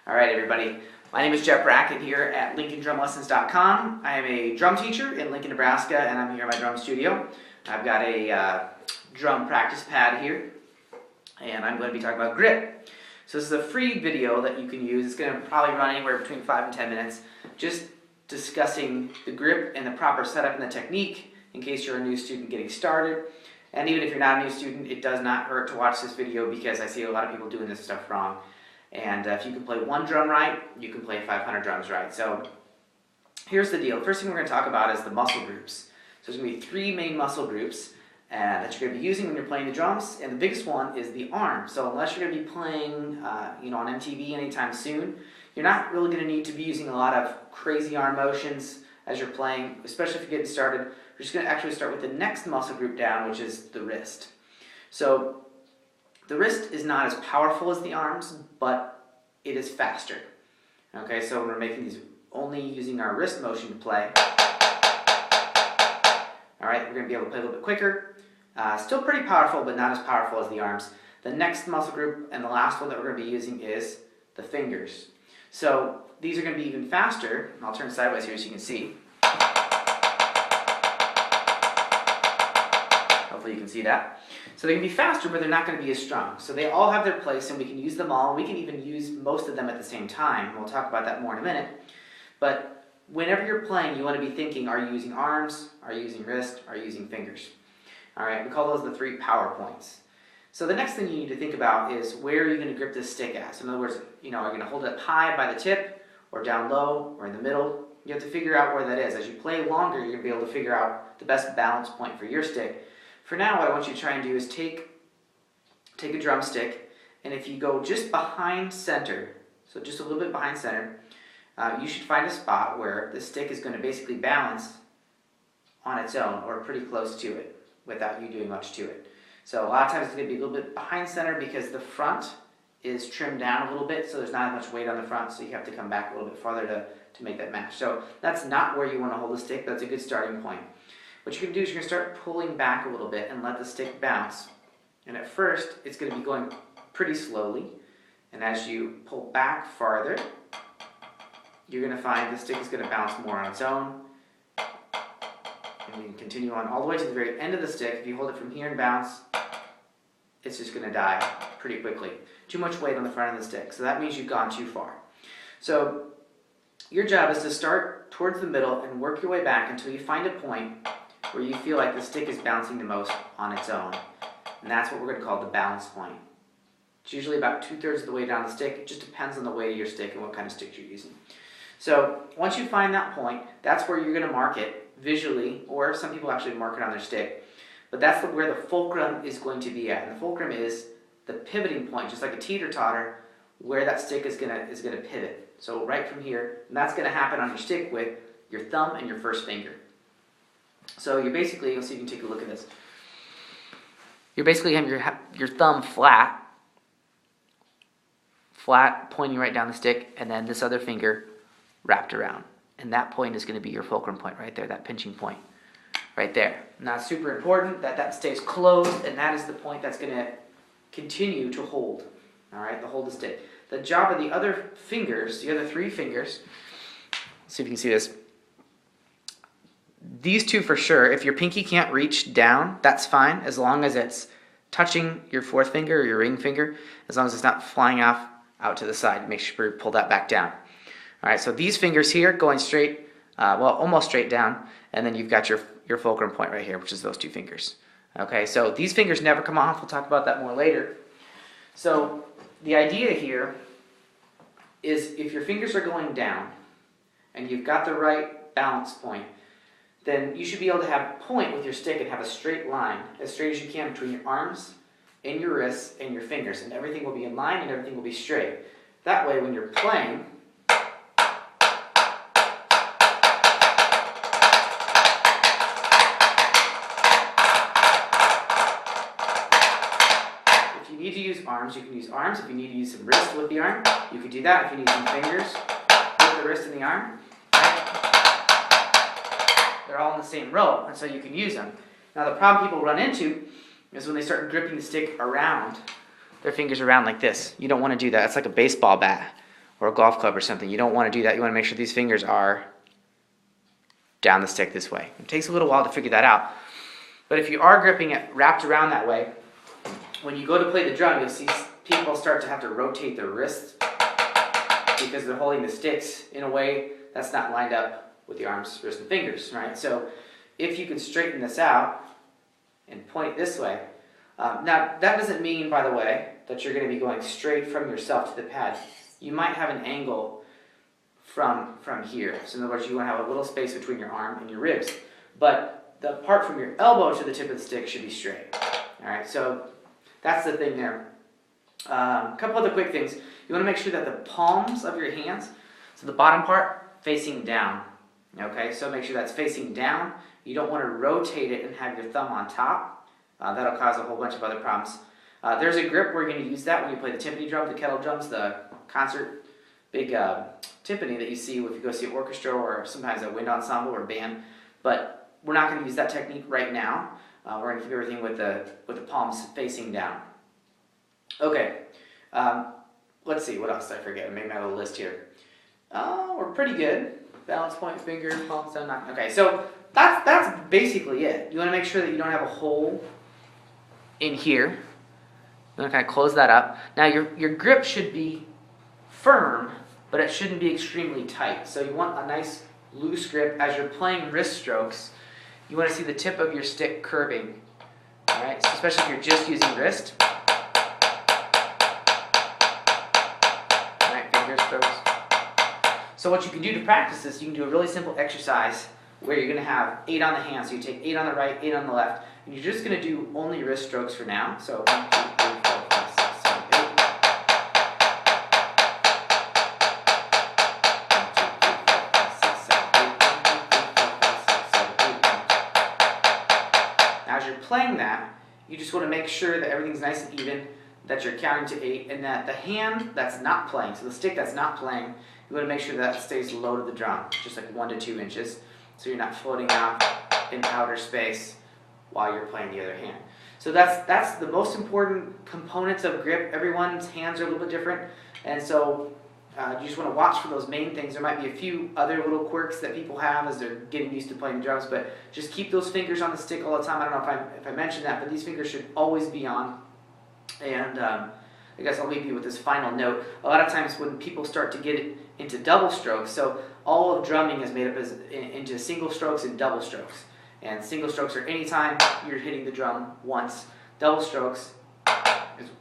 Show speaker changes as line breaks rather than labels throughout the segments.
All right, everybody. My name is Jeff Brackett here at LincolnDrumLessons.com. I am a drum teacher in Lincoln, Nebraska, and I'm here in my drum studio. I've got a drum practice pad here, and I'm going to be talking about grip. So this is a free video that you can use. It's going to probably run anywhere between 5 and 10 minutes, just discussing the grip and the proper setup and the technique in case you're a new student getting started. And even if you're not a new student, it does not hurt to watch this video because I see a lot of people doing this stuff wrong. And if you can play one drum right, you can play 500 drums right. So here's the deal. First thing we're going to talk about is the muscle groups. So there's going to be 3 main muscle groups that you're going to be using when you're playing the drums. And the biggest one is the arm. So unless you're going to be playing on MTV anytime soon, you're not really going to need to be using a lot of crazy arm motions as you're playing, especially if you're getting started. We're just going to actually start with the next muscle group down, which is the wrist. So the wrist is not as powerful as the arms, but it is faster. Okay, so when we're making these only using our wrist motion to play, alright, we're going to be able to play a little bit quicker. Still pretty powerful, but not as powerful as the arms. The next muscle group and the last one that we're going to be using is the fingers. So these are going to be even faster. I'll turn sideways here so you can see. Hopefully you can see that. So they can be faster, but they're not going to be as strong. So they all have their place, and we can use them all. We can even use most of them at the same time. We'll talk about that more in a minute. But whenever you're playing, you want to be thinking, are you using arms? Are you using wrist? Are you using fingers? All right, we call those the 3 power points. So the next thing you need to think about is where are you going to grip this stick at? So in other words, are you going to hold it up high by the tip, or down low, or in the middle? You have to figure out where that is. As you play longer, you're going to be able to figure out the best balance point for your stick. For now, what I want you to try and do is take a drumstick, and if you go just behind center, so just a little bit behind center, you should find a spot where the stick is going to basically balance on its own, or pretty close to it, without you doing much to it. So a lot of times it's going to be a little bit behind center because the front is trimmed down a little bit, so there's not as much weight on the front, so you have to come back a little bit farther to make that match. So that's not where you want to hold the stick, but that's a good starting point. What you're going to do is you're going to start pulling back a little bit and let the stick bounce. And at first, it's going to be going pretty slowly. And as you pull back farther, you're going to find the stick is going to bounce more on its own. And you can continue on all the way to the very end of the stick. If you hold it from here and bounce, it's just going to die pretty quickly. Too much weight on the front of the stick. So that means you've gone too far. So your job is to start towards the middle and work your way back until you find a point where you feel like the stick is bouncing the most on its own. And that's what we're going to call the balance point. It's usually about 2/3 of the way down the stick. It just depends on the weight of your stick and what kind of stick you're using. So once you find that point, that's where you're going to mark it visually, or some people actually mark it on their stick. But that's where the fulcrum is going to be at. And the fulcrum is the pivoting point, just like a teeter-totter, where that stick is going to pivot. So right from here, and that's going to happen on your stick with your thumb and your first finger. So you're basically, you'll see if you can take a look at this. You're basically having your thumb flat, pointing right down the stick, and then this other finger wrapped around. And that point is going to be your fulcrum point right there, that pinching point right there. Now it's super important that that stays closed, and that is the point that's going to continue to hold, all right, to hold the stick. The job of the other fingers, the other 3 fingers, let's see if you can see this. These 2 for sure, if your pinky can't reach down, that's fine, as long as it's touching your 4th finger or your ring finger, as long as it's not flying off out to the side. Make sure you pull that back down. All right, so these fingers here going straight, well, almost straight down, and then you've got your fulcrum point right here, which is those 2 fingers. Okay, so these fingers never come off. We'll talk about that more later. So the idea here is if your fingers are going down and you've got the right balance point, then you should be able to have a point with your stick and have a straight line, as straight as you can between your arms and your wrists and your fingers, and everything will be in line and everything will be straight. That way when you're playing, if you need to use arms, you can use arms. If you need to use some wrist with the arm, you can do that. If you need some fingers with the wrist and the arm, they're all in the same row, and so you can use them. Now the problem people run into is when they start gripping the stick around, their fingers around like this. You don't want to do that. It's like a baseball bat or a golf club or something. You don't want to do that. You want to make sure these fingers are down the stick this way. It takes a little while to figure that out. But if you are gripping it wrapped around that way, when you go to play the drum, you'll see people start to have to rotate their wrists because they're holding the sticks in a way that's not lined up with the arms, wrists, and fingers, right? So if you can straighten this out and point this way, now that doesn't mean, by the way, that you're going to be going straight from yourself to the pad. You might have an angle from here. So in other words, you want to have a little space between your arm and your ribs. But the part from your elbow to the tip of the stick should be straight. All right, so that's the thing there. A couple other quick things. You want to make sure that the palms of your hands, so the bottom part, facing down. Okay, so make sure that's facing down. You don't want to rotate it and have your thumb on top. That'll cause a whole bunch of other problems. There's a grip where you're going to use that when you play the timpani drum, the kettle drums, the concert big timpani that you see if you go see an orchestra or sometimes a wind ensemble or band. But we're not going to use that technique right now. We're going to keep everything with the palms facing down. Okay, let's see, what else did I forget? Maybe I have a list here. We're pretty good. Balance point, finger, palms down, knock. Okay, so that's basically it. You want to make sure that you don't have a hole in here. You want to kind of close that up. Now your grip should be firm, but it shouldn't be extremely tight. So you want a nice loose grip as you're playing wrist strokes. You want to see the tip of your stick curving, all right? So especially if you're just using wrist. All right, finger strokes. So what you can do to practice this, you can do a really simple exercise where you're going to have 8 on the hand. So you take 8 on the right, 8 on the left, and you're just going to do only wrist strokes for now. So 1, 2, 3, 4, 5, 6, 7, 8. 1, 2, 3, 4, 5, 6, 7, 8. 1, 2, 3, 4, 5, 6, 7, 8. Now as you're playing that, you just want to make sure that everything's nice and even, that you're counting to 8, and that the hand that's not playing, so the stick that's not playing, you want to make sure that stays low to the drum, just like 1 to 2 inches, so you're not floating out in outer space while you're playing the other hand. So that's the most important components of grip. Everyone's hands are a little bit different, and so you just want to watch for those main things. There might be a few other little quirks that people have as they're getting used to playing the drums, but just keep those fingers on the stick all the time. I don't know if I mentioned that, but these fingers should always be on. And I guess I'll leave you with this final note. A lot of times when people start to get into double strokes, so all of drumming is made up into single strokes and double strokes. And single strokes are any time you're hitting the drum once. Double strokes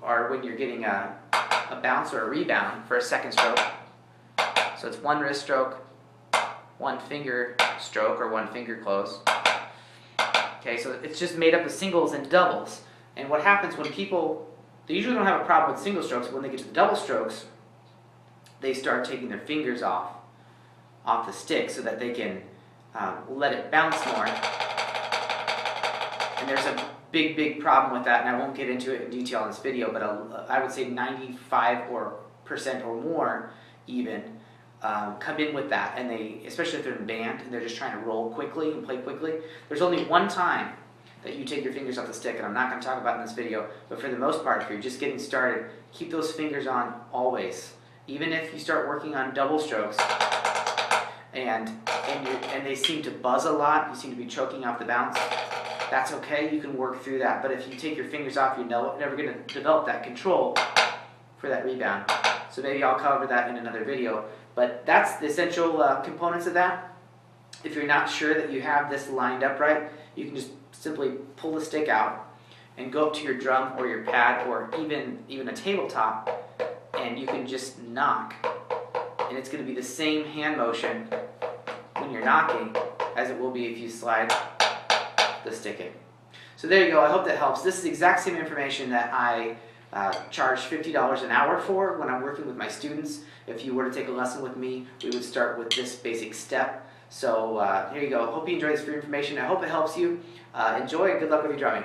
are when you're getting a bounce or a rebound for a second stroke. So it's 1 wrist stroke, 1 finger stroke, or 1 finger close. Okay, so it's just made up of singles and doubles. And what happens when people, they usually don't have a problem with single strokes, but when they get to the double strokes, they start taking their fingers off the stick so that they can let it bounce more. And there's a big problem with that, and I won't get into it in detail in this video, but I would say 95% or more even come in with that, and they, especially if they're in band and they're just trying to roll quickly and play quickly. There's only one time that you take your fingers off the stick, and I'm not going to talk about it in this video, but for the most part, if you're just getting started, keep those fingers on always. Even if you start working on double strokes and they seem to buzz a lot, you seem to be choking off the bounce, that's okay, you can work through that. But if you take your fingers off, you're never going to develop that control for that rebound. So maybe I'll cover that in another video. But that's the essential components of that. If you're not sure that you have this lined up right, you can just simply pull the stick out and go up to your drum or your pad or even a tabletop, and you can just knock. And it's going to be the same hand motion when you're knocking as it will be if you slide the stick in. So there you go. I hope that helps. This is the exact same information that I charge $50 an hour for when I'm working with my students. If you were to take a lesson with me, we would start with this basic step. So here you go. Hope you enjoyed this free information. I hope it helps you. Enjoy and good luck with your drumming.